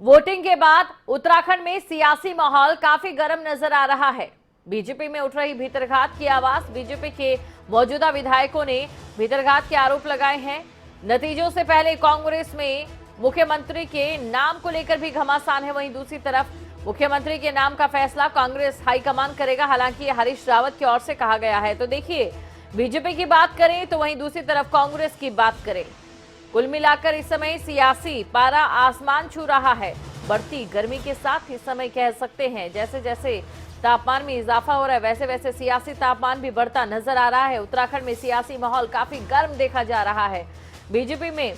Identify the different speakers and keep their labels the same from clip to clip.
Speaker 1: Voting के बाद उत्तराखंड में सियासी माहौल काफी गर्म नजर आ रहा है। बीजेपी में उठ रही भीतरघात की आवाज, बीजेपी के मौजूदा विधायकों ने भीतरघात के आरोप लगाए हैं। नतीजों से पहले कांग्रेस में मुख्यमंत्री के नाम को लेकर भी घमासान है। वहीं दूसरी तरफ मुख्यमंत्री के नाम का फैसला कांग्रेस हाईकमान करेगा, हालांकि हरीश रावत की ओर से कहा गया है। तो देखिए, बीजेपी की बात करें तो वहीं दूसरी तरफ कांग्रेस की बात करें, कुल मिलाकर इस समय सियासी पारा आसमान छू रहा है। बढ़ती गर्मी के साथ इस समय कह सकते हैं जैसे जैसे तापमान में इजाफा हो रहा है वैसे वैसे सियासी तापमान भी बढ़ता नजर आ रहा है। उत्तराखंड में सियासी माहौल काफी गर्म देखा जा रहा है। बीजेपी में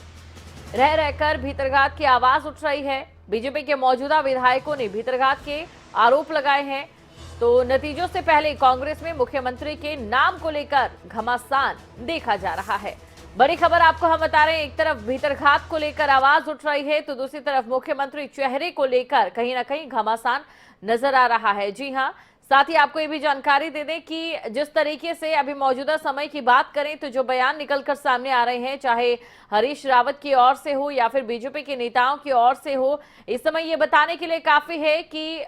Speaker 1: रह रहकर भीतरघात की आवाज उठ रही है। बीजेपी के मौजूदा विधायकों ने भीतरघात के आरोप लगाए हैं। तो नतीजों से पहले कांग्रेस में मुख्यमंत्री के नाम को लेकर घमासान देखा जा रहा है। बड़ी खबर आपको हम बता रहे हैं, एक तरफ भीतरघात को लेकर आवाज उठ रही है तो दूसरी तरफ मुख्यमंत्री चेहरे को लेकर कहीं ना कहीं घमासान नजर आ रहा है। जी हां, साथ ही आपको ये भी जानकारी दे दें कि जिस तरीके से अभी मौजूदा समय की बात करें तो जो बयान निकलकर सामने आ रहे हैं, चाहे हरीश रावत की ओर से हो या फिर बीजेपी के नेताओं की ओर से हो, इस समय ये बताने के लिए काफी है कि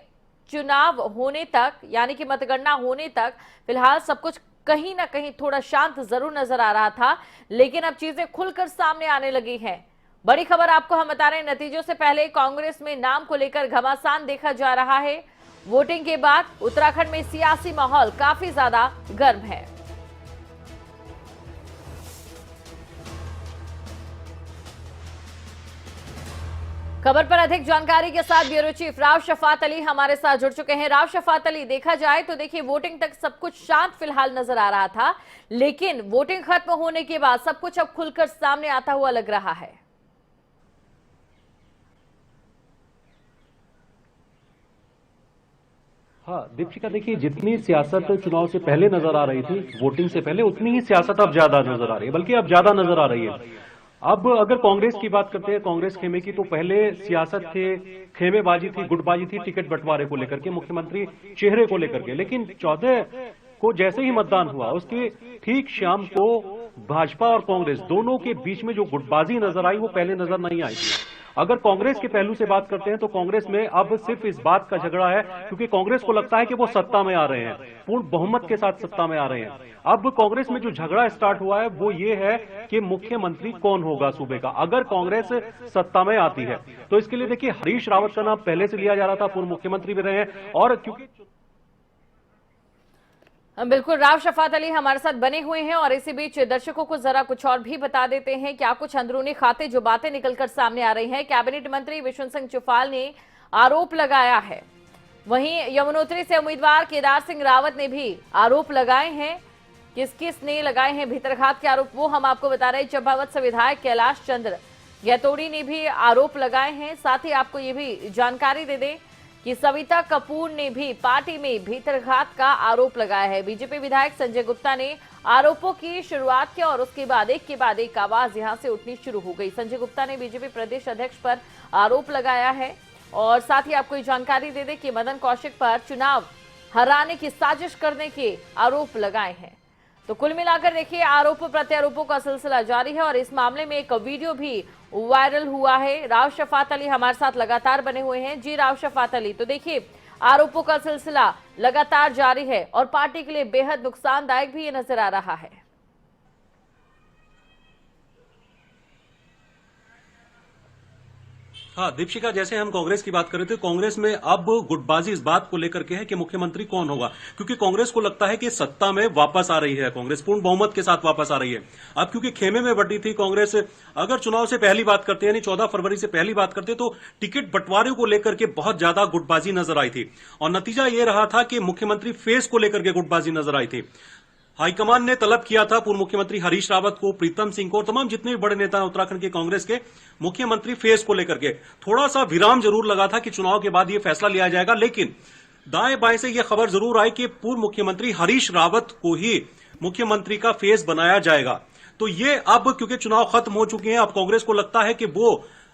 Speaker 1: चुनाव होने तक यानी कि मतगणना होने तक फिलहाल सब कुछ कहीं ना कहीं थोड़ा शांत जरूर नजर आ रहा था, लेकिन अब चीजें खुलकर सामने आने लगी हैं। बड़ी खबर आपको हम बता रहे हैं, नतीजों से पहले कांग्रेस में नाम को लेकर घमासान देखा जा रहा है। वोटिंग के बाद उत्तराखंड में सियासी माहौल काफी ज्यादा गर्म है। खबर पर अधिक जानकारी के साथ ब्यूरो चीफ राव शफात अली हमारे साथ जुड़ चुके हैं। राव शफात अली, देखा जाए तो देखिए वोटिंग तक सब कुछ शांत फिलहाल नजर आ रहा था, लेकिन वोटिंग खत्म होने के बाद सब कुछ अब खुलकर सामने आता हुआ लग रहा है।
Speaker 2: हाँ दीपिका, देखिए जितनी सियासत चुनाव से पहले नजर आ रही थी, वोटिंग से पहले, उतनी ही सियासत अब ज्यादा नजर आ रही है, बल्कि अब ज्यादा नजर आ रही है। अब अगर कांग्रेस की बात करते हैं, कांग्रेस खेमे की, तो पहले सियासत थे, खेमेबाजी थी, गुटबाजी थी टिकट बंटवारे को लेकर के, मुख्यमंत्री चेहरे को लेकर के। लेकिन 14 को जैसे ही मतदान हुआ उसके ठीक शाम को भाजपा और कांग्रेस दोनों के बीच में जो गुटबाजी नजर आई वो पहले नजर नहीं आई थी। अगर कांग्रेस के पहलू से बात करते हैं तो कांग्रेस में अब सिर्फ इस बात का झगड़ा है क्योंकि कांग्रेस को लगता है कि वो सत्ता में आ रहे हैं, पूर्ण बहुमत के साथ सत्ता में आ रहे हैं। अब कांग्रेस में जो झगड़ा स्टार्ट हुआ है वो ये है कि मुख्यमंत्री कौन होगा सूबे का अगर कांग्रेस सत्ता में आती है। तो इसके लिए देखिए हरीश रावत का नाम पहले से लिया जा रहा था, पूर्व मुख्यमंत्री भी रहे हैं, और क्योंकि
Speaker 1: बिल्कुल, राव शफात अली हमारे साथ बने हुए हैं और इसी बीच दर्शकों को जरा कुछ और भी बता देते हैं क्या कुछ अंदरूनी खाते जो बातें निकलकर सामने आ रही हैं। कैबिनेट मंत्री विशुन सिंह चुफाल ने आरोप लगाया है, वहीं यमुनोत्री से उम्मीदवार केदार सिंह रावत ने भी आरोप लगाए हैं। किस किस ने लगाए हैं भीतरघात के आरोप वो हम आपको बता रहे हैं। चंपावत से विधायक कैलाश चंद्र गैतोड़ी ने भी आरोप लगाए हैं। साथ ही आपको ये भी जानकारी दे दें कि सविता कपूर ने भी पार्टी में भीतरघात का आरोप लगाया है। बीजेपी विधायक संजय गुप्ता ने आरोपों की शुरुआत की और उसके बाद एक के बाद एक आवाज यहां से उठनी शुरू हो गई। संजय गुप्ता ने बीजेपी प्रदेश अध्यक्ष पर आरोप लगाया है और साथ ही आपको ये जानकारी दे दें कि मदन कौशिक पर चुनाव हराने की साजिश करने के आरोप लगाए हैं। तो कुल मिलाकर देखिए आरोप प्रत्यारोपों का सिलसिला जारी है और इस मामले में एक वीडियो भी वायरल हुआ है। राव शफात अली हमारे साथ लगातार बने हुए हैं। जी राव शफात अली, तो देखिए आरोपों का सिलसिला लगातार जारी है और पार्टी के लिए बेहद नुकसानदायक भी ये नजर आ रहा है।
Speaker 2: हाँ दीपिका, जैसे हम कांग्रेस की बात कर रहे थे, कांग्रेस में अब गुटबाजी इस बात को लेकर के है कि मुख्यमंत्री कौन होगा, क्योंकि कांग्रेस को लगता है कि सत्ता में वापस आ रही है, कांग्रेस पूर्ण बहुमत के साथ वापस आ रही है। अब क्योंकि खेमे में बढ़ी थी कांग्रेस, अगर चुनाव से पहली बात करते हैं यानी 14 फरवरी से पहली बात करते तो टिकट बंटवारे को लेकर के बहुत ज्यादा गुटबाजी नजर आई थी और नतीजा यह रहा था कि मुख्यमंत्री फेस को लेकर के गुटबाजी नजर आई थी। हाईकमान ने तलब किया था पूर्व मुख्यमंत्री हरीश रावत को, प्रीतम सिंह को और तमाम जितने भी बड़े नेता हैं उत्तराखंड के कांग्रेस के, मुख्यमंत्री फेस को लेकर के थोड़ा सा विराम जरूर लगा था कि चुनाव के बाद यह फैसला लिया जाएगा, लेकिन दाएं बाएं से यह खबर जरूर आई कि पूर्व मुख्यमंत्री हरीश रावत को ही मुख्यमंत्री का फेस बनाया जाएगा। तो ये अब क्योंकि चुनाव खत्म हो चुके हैं, अब कांग्रेस को लगता है कि वो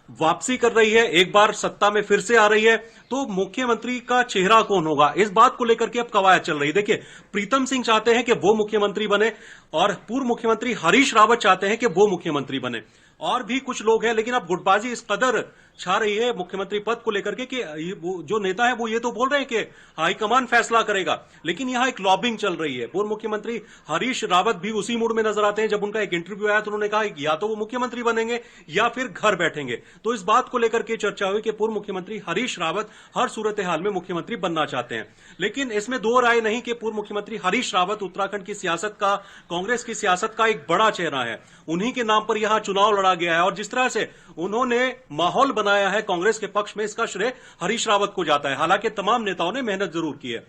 Speaker 2: वापसी कर रही है, एक बार सत्ता में फिर से आ रही है, तो मुख्यमंत्री का चेहरा कौन होगा इस बात को लेकर के अब कवायद चल रही है। देखिए प्रीतम सिंह चाहते हैं कि वो मुख्यमंत्री बने और पूर्व मुख्यमंत्री हरीश रावत चाहते हैं कि वो मुख्यमंत्री बने, और भी कुछ लोग हैं, लेकिन अब गुटबाजी इस कदर छा रही है मुख्यमंत्री पद को लेकर के कि वो जो नेता है वो ये तो बोल रहे हैं कि हाईकमान फैसला करेगा, लेकिन यहां एक लॉबिंग चल रही है। पूर्व मुख्यमंत्री हरीश रावत भी उसी मूड में नजर आते हैं। जब उनका एक इंटरव्यू आया तो उन्होंने कहा या तो वो मुख्यमंत्री बनेंगे या फिर घर बैठेंगे। तो इस बात को लेकर के चर्चा हुई कि पूर्व मुख्यमंत्री हरीश रावत हर सूरत हाल में मुख्यमंत्री बनना चाहते हैं। लेकिन इसमें दो राय नहीं कि पूर्व मुख्यमंत्री हरीश रावत उत्तराखंड की सियासत का, कांग्रेस की सियासत का एक बड़ा चेहरा है। उन्हीं के नाम पर यहां चुनाव लड़ा गया है और जिस तरह से उन्होंने माहौल बनाया है कांग्रेस के पक्ष में, इसका श्रेय हरीश रावत को जाता है। हालांकि तमाम नेताओं ने मेहनत जरूर की है।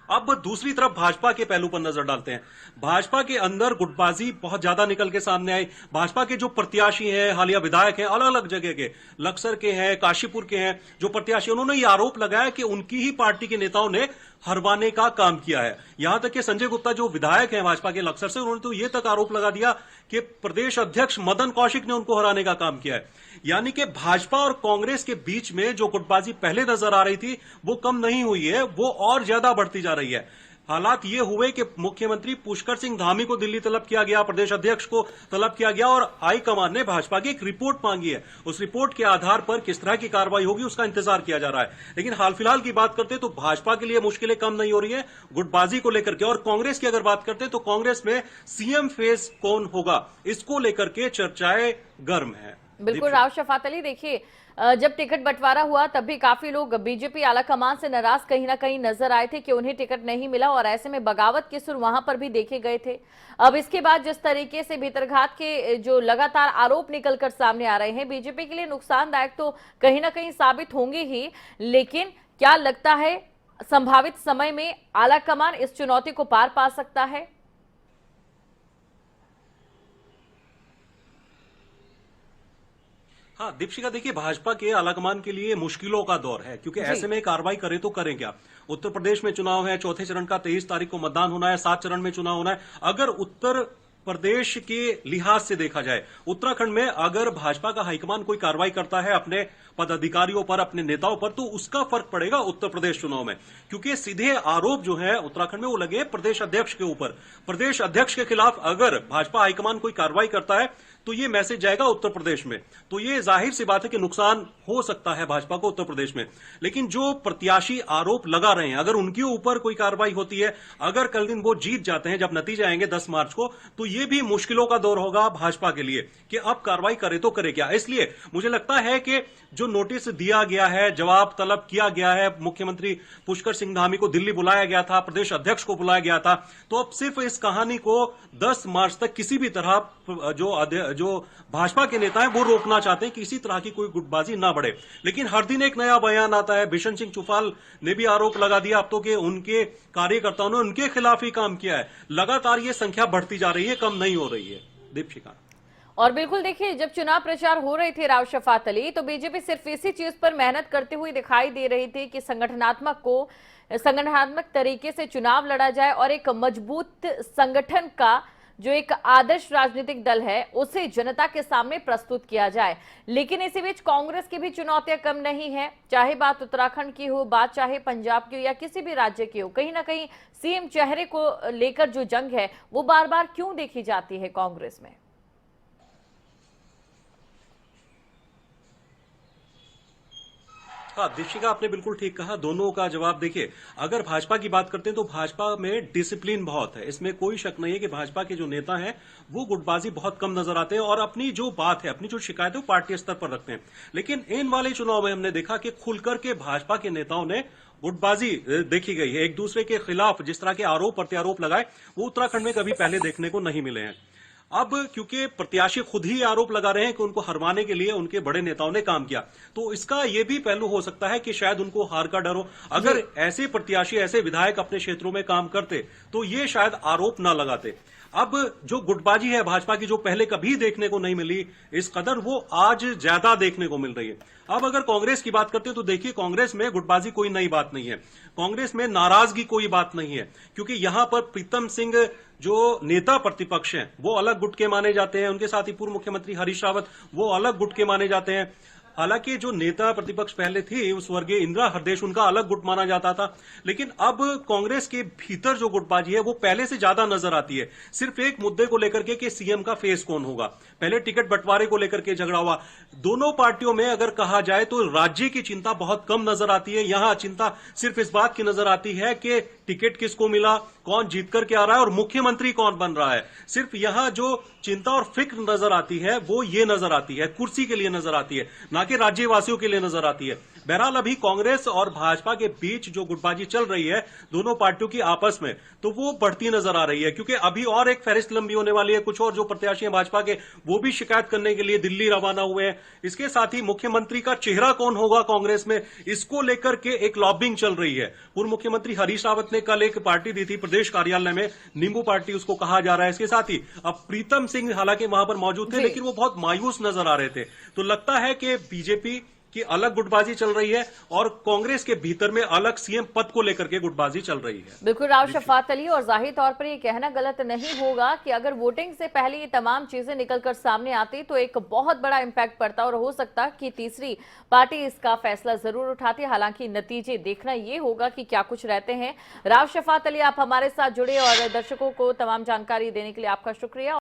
Speaker 2: अब दूसरी तरफ भाजपा के पहलू पर नजर डालते हैं। भाजपा के अंदर गुटबाजी बहुत ज्यादा निकल के सामने आई। भाजपा के जो प्रत्याशी हैं, हालिया विधायक हैं, अलग अलग जगह के, लक्सर के हैं, काशीपुर के हैं, जो प्रत्याशी, उन्होंने ये आरोप लगाया कि उनकी ही पार्टी के नेताओं ने हरवाने का काम किया है। यहां तक कि संजय गुप्ता जो विधायक हैं भाजपा के लक्सर से, उन्होंने तो यह तक आरोप लगा दिया कि प्रदेश अध्यक्ष मदन कौशिक ने उनको हराने का काम किया है। यानी कि भाजपा और कांग्रेस के बीच में जो गुटबाजी पहले नजर आ रही थी वो कम नहीं हुई है, वो और ज्यादा बढ़ती जा रही है। हालात ये हुए कि मुख्यमंत्री पुष्कर सिंह धामी को दिल्ली तलब किया गया, प्रदेश अध्यक्ष को तलब किया गया और हाईकमान ने भाजपा की एक रिपोर्ट मांगी है। उस रिपोर्ट के आधार पर किस तरह की कार्रवाई होगी उसका इंतजार किया जा रहा है। लेकिन हाल फिलहाल की बात करते तो भाजपा के लिए मुश्किलें कम नहीं हो रही है गुटबाजी को लेकर के। और कांग्रेस की अगर बात करते तो कांग्रेस में सीएम फेस कौन होगा, इसको लेकर के चर्चाएं गर्म है।
Speaker 1: बिल्कुल राव शफात अली, देखिए जब टिकट बंटवारा हुआ तब भी काफी लोग बीजेपी आलाकमान से नाराज कहीं ना कहीं नजर आए थे कि उन्हें टिकट नहीं मिला और ऐसे में बगावत के सुर वहां पर भी देखे गए थे। अब इसके बाद जिस तरीके से भीतरघात के जो लगातार आरोप निकलकर सामने आ रहे हैं, बीजेपी के लिए नुकसानदायक तो कहीं ना कहीं साबित होंगे ही, लेकिन क्या लगता है संभावित समय में आलाकमान इस चुनौती को पार पा सकता है?
Speaker 2: हाँ दीपशिका, देखिए भाजपा के आलाकमान के लिए मुश्किलों का दौर है, क्योंकि ऐसे में कार्रवाई करें तो करें क्या। उत्तर प्रदेश में चुनाव है, चौथे चरण का 23 तारीख को मतदान होना है, 7 चरण में चुनाव होना है। अगर उत्तर प्रदेश के लिहाज से देखा जाए, उत्तराखंड में अगर भाजपा का हाईकमान कोई कार्रवाई करता है अपने पदाधिकारियों पर, अपने नेताओं पर, तो उसका फर्क पड़ेगा उत्तर प्रदेश चुनाव में। क्योंकि सीधे आरोप जो है उत्तराखंड में वो लगे प्रदेश अध्यक्ष के ऊपर। प्रदेश अध्यक्ष के खिलाफ अगर भाजपा हाईकमान कोई कार्रवाई करता है तो ये मैसेज जाएगा उत्तर प्रदेश में। तो ये जाहिर सी बात है कि नुकसान हो सकता है भाजपा को उत्तर प्रदेश में। लेकिन जो प्रत्याशी आरोप लगा रहे हैं, अगर उनके ऊपर कोई कार्रवाई होती है, अगर कल दिन वो जीत जाते हैं, जब नतीजे आएंगे 10 मार्च को, तो ये भी मुश्किलों का दौर होगा भाजपा के लिए कि अब कार्रवाई करे तो करे क्या। इसलिए मुझे लगता है कि जो नोटिस दिया गया है, जवाब तलब किया गया है, मुख्यमंत्री पुष्कर सिंह धामी को दिल्ली बुलाया गया था, प्रदेश अध्यक्ष को बुलाया गया था, तो अब सिर्फ इस कहानी को 10 मार्च तक किसी भी तरह जो भाजपा के नेता हैं वो रोकना चाहते हैं कि इसी तरह की कोई गुटबाजी ना बढ़े। लेकिन हर दिन एक नया बयान आता है। बिशन सिंह चुफाल ने भी आरोप लगा दिया अब तो कि उनके कार्यकर्ताओं ने उनके खिलाफ ही काम किया है। लगातार ये संख्या बढ़ती जा रही है, कम नहीं हो रही है दीपशिका।
Speaker 1: और बिल्कुल देखिए, जब चुनाव प्रचार हो रहे थे राव शफात अली, तो बीजेपी सिर्फ इसी चीज पर मेहनत करते हुए दिखाई दे रही थी कि संगठनात्मक तरीके से चुनाव लड़ा जाए और एक मजबूत संगठन का जो एक आदर्श राजनीतिक दल है उसे जनता के सामने प्रस्तुत किया जाए। लेकिन इसी बीच कांग्रेस की भी चुनौतियां कम नहीं है, चाहे बात उत्तराखंड की हो, बात चाहे पंजाब की हो या किसी भी राज्य की हो। कहीं ना कहीं सीएम चेहरे को लेकर जो जंग है वो बार बार क्यों देखी जाती है कांग्रेस में?
Speaker 2: हाँ दीक्षिका, आपने बिल्कुल ठीक कहा। दोनों का जवाब देखिए, अगर भाजपा की बात करते हैं तो भाजपा में डिसिप्लिन बहुत है, इसमें कोई शक नहीं है कि भाजपा के जो नेता हैं वो गुटबाजी बहुत कम नजर आते हैं और अपनी जो बात है, अपनी जो शिकायत है वो पार्टी स्तर पर रखते हैं। लेकिन इन वाले चुनाव में हमने देखा कि खुलकर के भाजपा के नेताओं ने गुटबाजी देखी गई है। एक दूसरे के खिलाफ जिस तरह के आरोप प्रत्यारोप लगाए वो उत्तराखंड में कभी पहले देखने को नहीं मिले हैं। अब क्योंकि प्रत्याशी खुद ही आरोप लगा रहे हैं कि उनको हरवाने के लिए उनके बड़े नेताओं ने काम किया, तो इसका यह भी पहलू हो सकता है कि शायद उनको हार का डर हो। अगर ऐसे प्रत्याशी, ऐसे विधायक अपने क्षेत्रों में काम करते तो ये शायद आरोप ना लगाते। अब जो गुटबाजी है भाजपा की, जो पहले कभी देखने को नहीं मिली इस कदर, वो आज ज्यादा देखने को मिल रही है। अब अगर कांग्रेस की बात करते हैं तो देखिए, कांग्रेस में गुटबाजी कोई नई बात नहीं है, कांग्रेस में नाराजगी कोई बात नहीं है, क्योंकि यहां पर प्रीतम सिंह जो नेता प्रतिपक्ष हैं वो अलग गुट के माने जाते हैं, उनके साथ ही पूर्व मुख्यमंत्री हरीश रावत वो अलग गुट के माने जाते हैं। हालांकि जो नेता प्रतिपक्ष पहले थे उस स्वर्गीय इंदिरा हृदयेश, उनका अलग गुट माना जाता था, लेकिन अब कांग्रेस के भीतर जो गुटबाजी है वो पहले से ज्यादा नजर आती है। सिर्फ एक मुद्दे को लेकर के कि सीएम का फेस कौन होगा। पहले टिकट बंटवारे को लेकर के झगड़ा हुआ। दोनों पार्टियों में अगर कहा जाए तो राज्य की चिंता बहुत कम नजर आती है। यहां चिंता सिर्फ इस बात की नजर आती है कि टिकट किसको मिला, कौन जीत करके आ रहा है और मुख्यमंत्री कौन बन रहा है। सिर्फ यहां जो चिंता और फिक्र नजर आती है वो ये नजर आती है, कुर्सी के लिए नजर आती है, ना कि राज्यवासियों के लिए नजर आती है। बहरहाल अभी कांग्रेस और भाजपा के बीच जो गुटबाजी चल रही है दोनों पार्टियों की आपस में, तो वो बढ़ती नजर आ रही है, क्योंकि अभी और एक फहरिस्त लंबी होने वाली है। कुछ और जो प्रत्याशी हैं भाजपा के वो भी शिकायत करने के लिए दिल्ली रवाना हुए हैं। इसके साथ ही मुख्यमंत्री का चेहरा कौन होगा कांग्रेस में, इसको लेकर के एक लॉबिंग चल रही है। पूर्व मुख्यमंत्री हरीश रावत ने कल एक पार्टी दी थी प्रदेश कार्यालय में, नींबू पार्टी उसको कहा जा रहा है। इसके साथ ही अब प्रीतम सिंह हालांकि वहां पर मौजूद थे, लेकिन वो बहुत मायूस नजर आ रहे थे। तो लगता है कि बीजेपी की अलग गुटबाजी चल रही है और कांग्रेस के भीतर में अलग सीएम पद को लेकर के गुटबाजी चल रही है।
Speaker 1: बिल्कुल राव शफात अली, और जाहिर तौर पर यह कहना गलत नहीं होगा कि अगर वोटिंग से पहले ये तमाम चीजें निकलकर सामने आती तो एक बहुत बड़ा इंपैक्ट पड़ता और हो सकता कि तीसरी पार्टी इसका फैसला जरूर उठाती। हालांकि नतीजे देखना यह होगा कि क्या कुछ रहते हैं। राव शफात अली, आप हमारे साथ जुड़े और दर्शकों को तमाम जानकारी देने के लिए आपका शुक्रिया।